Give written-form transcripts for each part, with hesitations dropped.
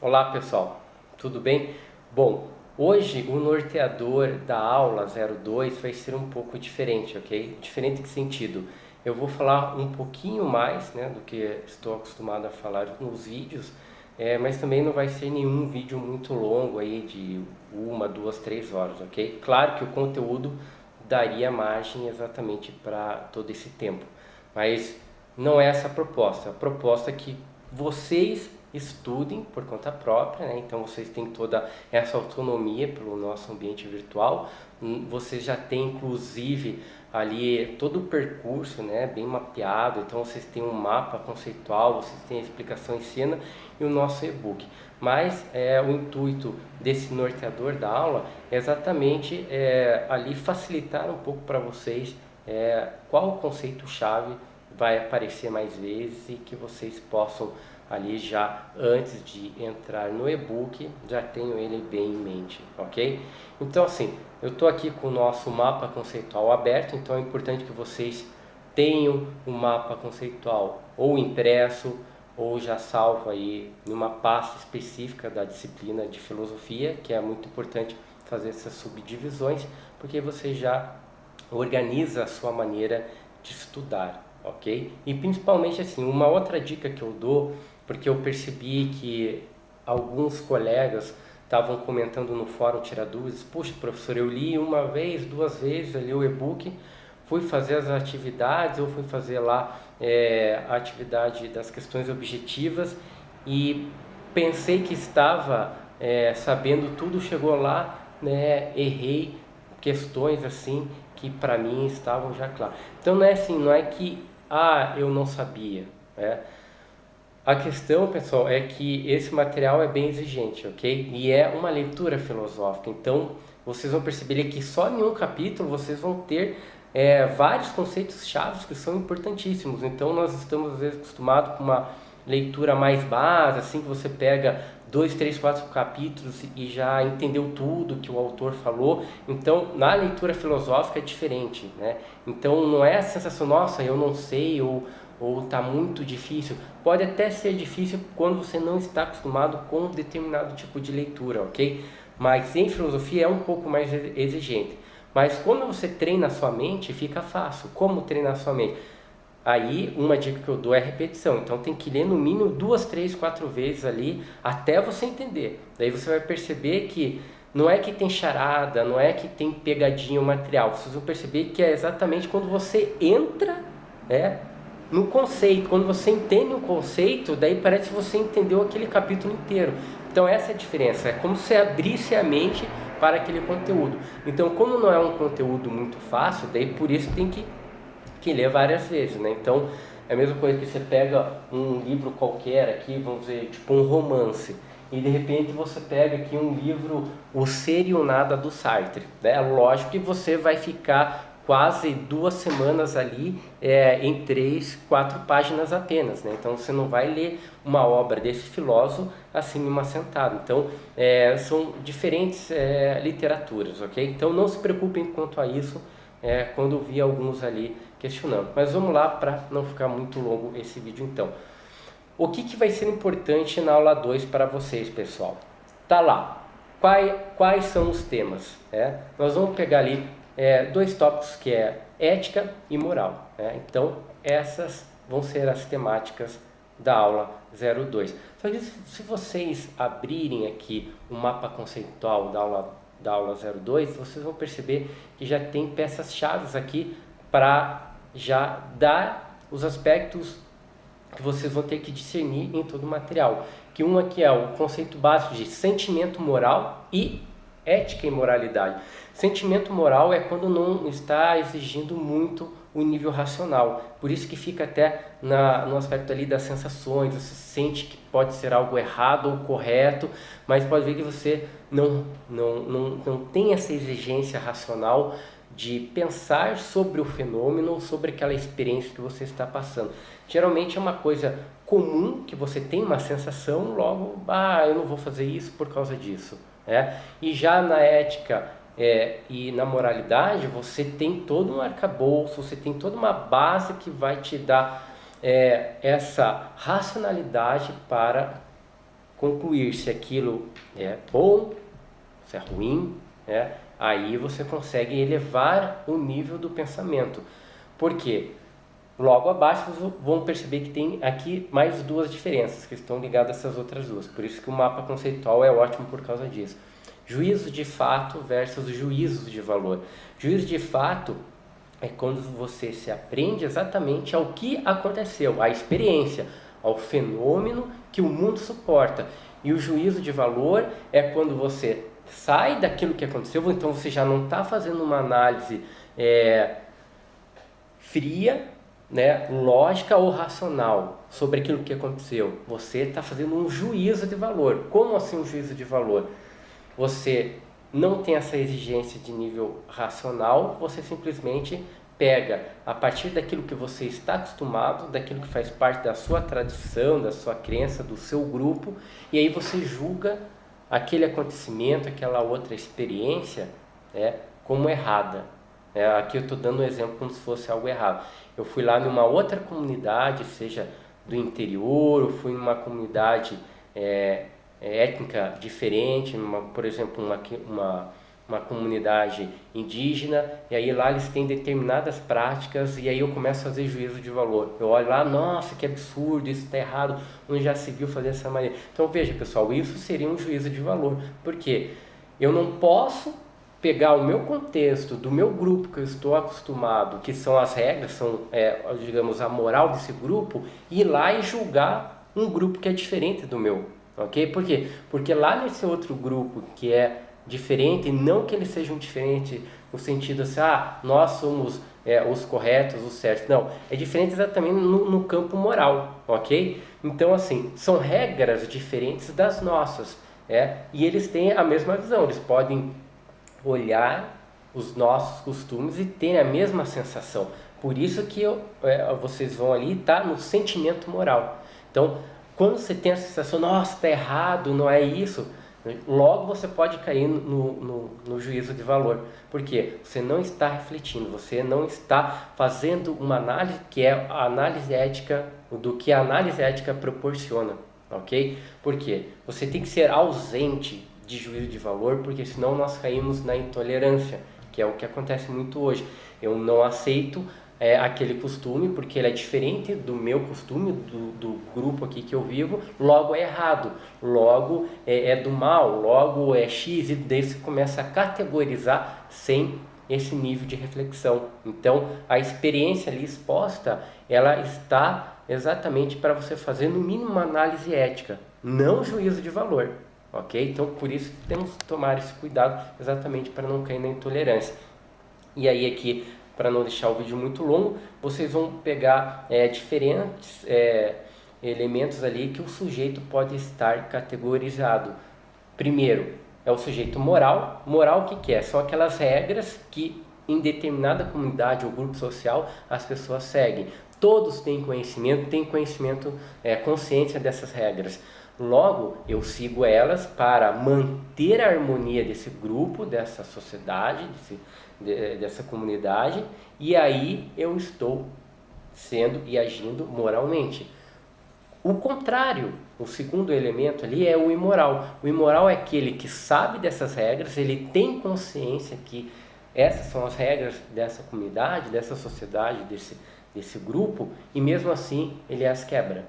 Olá pessoal, tudo bem? Bom, hoje o norteador da aula 02 vai ser um pouco diferente, ok? Diferente em que sentido? Eu vou falar um pouquinho mais, do que estou acostumado a falar nos vídeos, mas também não vai ser nenhum vídeo muito longo aí de 1, 2, 3 horas, ok? Claro que o conteúdo daria margem exatamente para todo esse tempo, mas não é essa a proposta. A proposta é que vocês estudem por conta própria, né? Então vocês têm toda essa autonomia pelo nosso ambiente virtual. Vocês já têm inclusive ali todo o percurso, né, bem mapeado. Então vocês têm um mapa conceitual, vocês têm a explicação em cena e o nosso e-book. Mas o intuito desse norteador da aula é exatamente ali facilitar um pouco para vocês qual o conceito-chave vai aparecer mais vezes e que vocês possam ali já antes de entrar no e-book já tenho ele bem em mente, ok? Então assim, eu estou aqui com o nosso mapa conceitual aberto, então é importante que vocês tenham o mapa conceitual ou impresso ou já salvo aí numa pasta específica da disciplina de filosofia, que é muito importante fazer essas subdivisões, porque você já organiza a sua maneira de estudar, ok? E principalmente assim, uma outra dica que eu dou, porque eu percebi que alguns colegas estavam comentando no fórum Tira Dúvidas: puxa professor, eu li uma vez, 2 vezes ali o e-book, fui fazer as atividades, eu fui fazer lá a atividade das questões objetivas e pensei que estava sabendo tudo, chegou lá, né, errei questões assim que para mim estavam já claras. Então não é assim, não é que eu não sabia, né? A questão, pessoal, é que esse material é bem exigente, ok? E é uma leitura filosófica. Então, vocês vão perceber que só em um capítulo vocês vão ter vários conceitos chaves que são importantíssimos. Então, nós estamos às vezes acostumados com uma leitura mais básica, assim, que você pega 2, 3, 4 capítulos e já entendeu tudo que o autor falou. Então, na leitura filosófica é diferente, né? Então, não é a sensação, nossa, eu não sei, ou está muito difícil. Pode até ser difícil quando você não está acostumado com um determinado tipo de leitura, ok? Mas em filosofia é um pouco mais exigente. Mas quando você treina a sua mente, fica fácil. Como treinar a sua mente? Aí uma dica que eu dou é repetição. Então tem que ler no mínimo 2, 3, 4 vezes ali até você entender. Daí você vai perceber que não é que tem charada, não é que tem pegadinha o material. Vocês vão perceber que é exatamente quando você entra, no conceito. Quando você entende um conceito, daí parece que você entendeu aquele capítulo inteiro. Então essa é a diferença, é como se abrisse a mente para aquele conteúdo. Então, como não é um conteúdo muito fácil, daí por isso tem que ler várias vezes, né? Então é a mesma coisa que você pega um livro qualquer aqui, vamos dizer, tipo um romance, e de repente você pega aqui um livro, O Ser e o Nada, do Sartre, né? Lógico que você vai ficar quase 2 semanas ali em 3, 4 páginas apenas, né? Então você não vai ler uma obra desse filósofo assim em uma sentada. Então são diferentes literaturas, ok? Então não se preocupem quanto a isso quando eu vi alguns ali questionando. Mas vamos lá para não ficar muito longo esse vídeo então. O que vai ser importante na aula 2 para vocês, pessoal? Tá lá. Quais são os temas? Nós vamos pegar ali 2 tópicos, que é ética e moral. Então, essas vão ser as temáticas da aula 02. Só que se vocês abrirem aqui o mapa conceitual da aula 02, vocês vão perceber que já tem peças-chave aqui para já dar os aspectos que vocês vão ter que discernir em todo o material. Que um aqui é o conceito básico de sentimento moral e ética e moralidade. Sentimento moral é quando não está exigindo muito o nível racional. Por isso que fica até no aspecto ali das sensações. Você sente que pode ser algo errado ou correto, mas pode ver que você não tem essa exigência racional de pensar sobre o fenômeno, sobre aquela experiência que você está passando. Geralmente é uma coisa comum que você tem uma sensação, logo, eu não vou fazer isso por causa disso. E já na ética e na moralidade, você tem todo um arcabouço, você tem toda uma base que vai te dar essa racionalidade para concluir se aquilo é bom, se é ruim, né? Aí você consegue elevar o nível do pensamento. Por quê? Logo abaixo vocês vão perceber que tem aqui mais duas diferenças que estão ligadas a essas outras duas. Por isso que o mapa conceitual é ótimo por causa disso. Juízo de fato versus juízo de valor. Juízo de fato é quando você se aprende exatamente ao que aconteceu, à experiência, ao fenômeno que o mundo suporta. E o juízo de valor é quando você sai daquilo que aconteceu, então você já não está fazendo uma análise fria, né, lógica ou racional sobre aquilo que aconteceu. Você está fazendo um juízo de valor. Como assim um juízo de valor? Você não tem essa exigência de nível racional, você simplesmente pega a partir daquilo que você está acostumado, daquilo que faz parte da sua tradição, da sua crença, do seu grupo, e aí você julga aquele acontecimento, aquela outra experiência, como errada. Aqui eu estou dando um exemplo como se fosse algo errado. Eu fui lá numa outra comunidade, seja do interior, ou fui numa comunidade étnica diferente, por exemplo, uma comunidade indígena, e aí lá eles têm determinadas práticas, e aí eu começo a fazer juízo de valor. Eu olho lá, nossa, que absurdo, isso está errado, onde já se viu fazer dessa maneira. Então veja, pessoal, isso seria um juízo de valor, porque eu não posso pegar o meu contexto, do meu grupo que eu estou acostumado, que são as regras, são, digamos, a moral desse grupo, e ir lá e julgar um grupo que é diferente do meu, ok? Por quê? Porque lá nesse outro grupo que é diferente, não que eles sejam diferentes no sentido assim, nós somos os corretos, os certos, não, é diferente exatamente no campo moral, ok? Então assim, são regras diferentes das nossas, e eles têm a mesma visão, eles podem olhar os nossos costumes e ter a mesma sensação. Por isso que vocês vão ali, tá, no sentimento moral. Então, quando você tem a sensação, nossa, está errado, não é isso, logo você pode cair no juízo de valor. Porque você não está refletindo, você não está fazendo uma análise que é a análise ética, do que a análise ética proporciona, ok? Por quê? Você tem que ser ausente de juízo de valor, porque senão nós caímos na intolerância, que é o que acontece muito hoje. Eu não aceito aquele costume porque ele é diferente do meu costume, do grupo aqui que eu vivo, logo é errado, logo é do mal, logo é X, e daí você começa a categorizar sem esse nível de reflexão. Então a experiência ali exposta, ela está exatamente para você fazer no mínimo uma análise ética, não juízo de valor. Ok? Então, por isso que temos que tomar esse cuidado exatamente para não cair na intolerância. E aí aqui, para não deixar o vídeo muito longo, vocês vão pegar diferentes elementos ali que o sujeito pode estar categorizado. Primeiro, é o sujeito moral. Moral o que é? São aquelas regras que em determinada comunidade ou grupo social as pessoas seguem. Todos têm conhecimento, consciência dessas regras. Logo, eu sigo elas para manter a harmonia desse grupo, dessa sociedade, dessa comunidade, e aí eu estou sendo e agindo moralmente. O contrário, o segundo elemento ali é o imoral. O imoral é aquele que sabe dessas regras, ele tem consciência que essas são as regras dessa comunidade, dessa sociedade, desse grupo, e mesmo assim ele as quebra.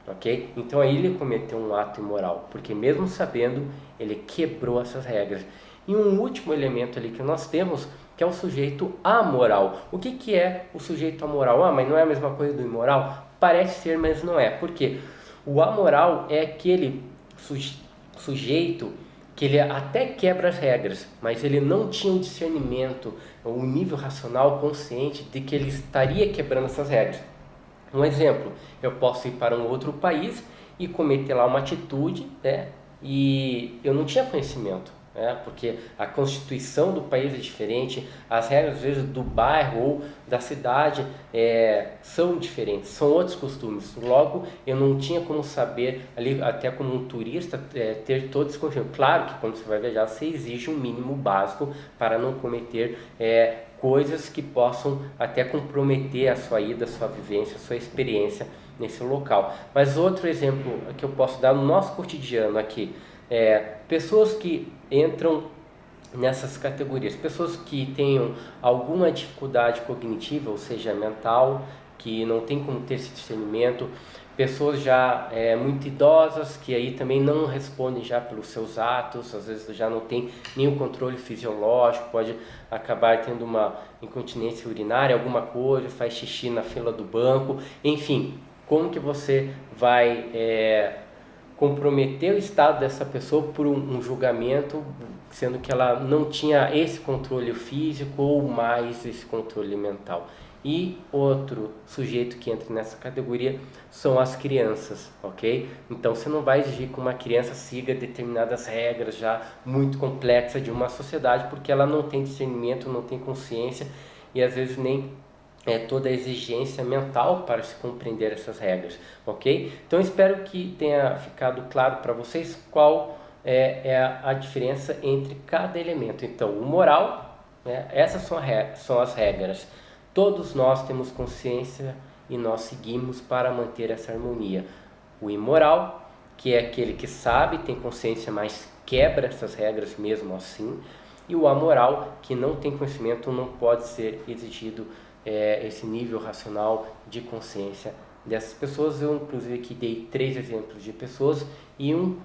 Ok? Então aí ele cometeu um ato imoral, porque mesmo sabendo, ele quebrou essas regras. E um último elemento ali que nós temos, que é o sujeito amoral. O que é o sujeito amoral? Mas não é a mesma coisa do imoral? Parece ser, mas não é. Por quê? O amoral é aquele sujeito que ele até quebra as regras, mas ele não tinha o discernimento, o nível racional consciente de que ele estaria quebrando essas regras. Um exemplo, eu posso ir para um outro país e cometer lá uma atitude, e eu não tinha conhecimento, porque a constituição do país é diferente, as regras às vezes do bairro ou da cidade são diferentes, são outros costumes. Logo, eu não tinha como saber, ali até como um turista, ter todo esse conhecimento. Claro que quando você vai viajar, você exige um mínimo básico para não cometer coisas que possam até comprometer a sua ida, a sua vivência, a sua experiência nesse local. Mas outro exemplo que eu posso dar no nosso cotidiano aqui é pessoas que entram nessas categorias, pessoas que tenham alguma dificuldade cognitiva, ou seja, mental, que não tem como ter esse discernimento, pessoas já muito idosas, que aí também não respondem já pelos seus atos, às vezes já não tem nenhum controle fisiológico, pode acabar tendo uma incontinência urinária, alguma coisa, faz xixi na fila do banco, enfim, como que você vai comprometer o estado dessa pessoa por um julgamento, sendo que ela não tinha esse controle físico ou mais esse controle mental. E outro sujeito que entra nessa categoria são as crianças, ok? Então você não vai exigir que uma criança siga determinadas regras já muito complexas de uma sociedade, porque ela não tem discernimento, não tem consciência e às vezes nem toda a exigência mental para se compreender essas regras, ok? Então espero que tenha ficado claro para vocês qual é a diferença entre cada elemento. Então o moral, né, essas são as regras. Todos nós temos consciência e nós seguimos para manter essa harmonia. O imoral, que é aquele que sabe, tem consciência, mas quebra essas regras mesmo assim. E o amoral, que não tem conhecimento, não pode ser exigido esse nível racional de consciência dessas pessoas. Eu inclusive aqui dei 3 exemplos de pessoas e um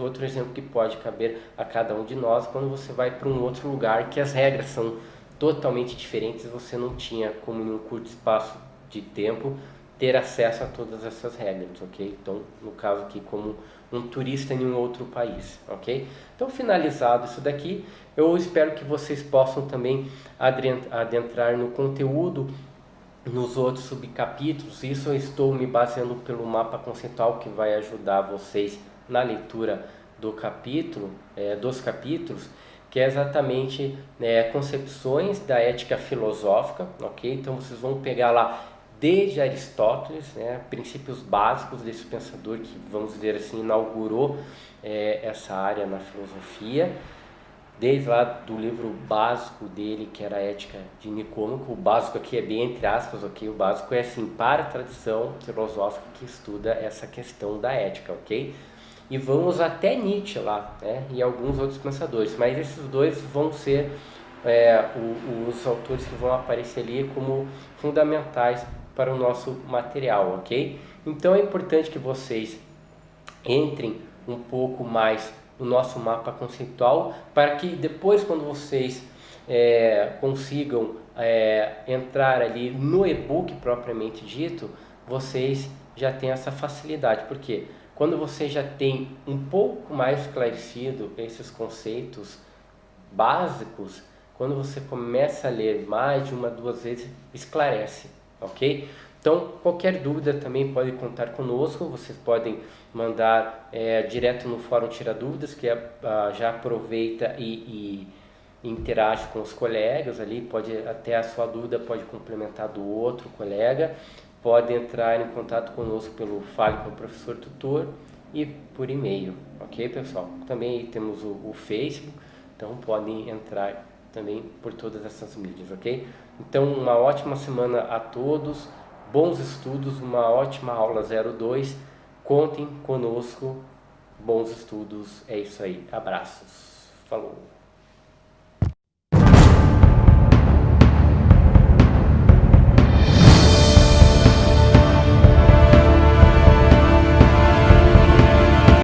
outro exemplo que pode caber a cada um de nós quando você vai para um outro lugar que as regras são totalmente diferentes, você não tinha como em um curto espaço de tempo ter acesso a todas essas regras, ok? Então, no caso aqui, como um turista em um outro país, ok? Então, finalizado isso daqui, eu espero que vocês possam também adentrar no conteúdo, nos outros subcapítulos. Isso eu estou me baseando pelo mapa conceitual que vai ajudar vocês na leitura do capítulo, dos capítulos, que é exatamente concepções da ética filosófica, ok? Então vocês vão pegar lá desde Aristóteles, princípios básicos desse pensador que, vamos dizer assim, inaugurou essa área na filosofia, desde lá do livro básico dele, que era a Ética de Nicômaco. O básico aqui é bem entre aspas, ok? O básico é assim, para a tradição filosófica que estuda essa questão da ética, ok? E vamos até Nietzsche lá, e alguns outros pensadores, mas esses dois vão ser os autores que vão aparecer ali como fundamentais para o nosso material, ok? Então é importante que vocês entrem um pouco mais no nosso mapa conceitual, para que depois, quando vocês consigam entrar ali no e-book propriamente dito, vocês já têm essa facilidade, porque quando você já tem um pouco mais esclarecido esses conceitos básicos, quando você começa a ler mais de uma, 2 vezes, esclarece, ok? Então, qualquer dúvida também pode contar conosco, vocês podem mandar direto no Fórum Tira Dúvidas, que já aproveita e interage com os colegas ali, pode até a sua dúvida pode complementar do outro colega, pode entrar em contato conosco pelo Fale com o Professor Tutor e por e-mail, ok, pessoal? Também temos o Facebook, então podem entrar também por todas essas mídias, ok? Então, uma ótima semana a todos, bons estudos, uma ótima aula 02, contem conosco, bons estudos, é isso aí, abraços, falou!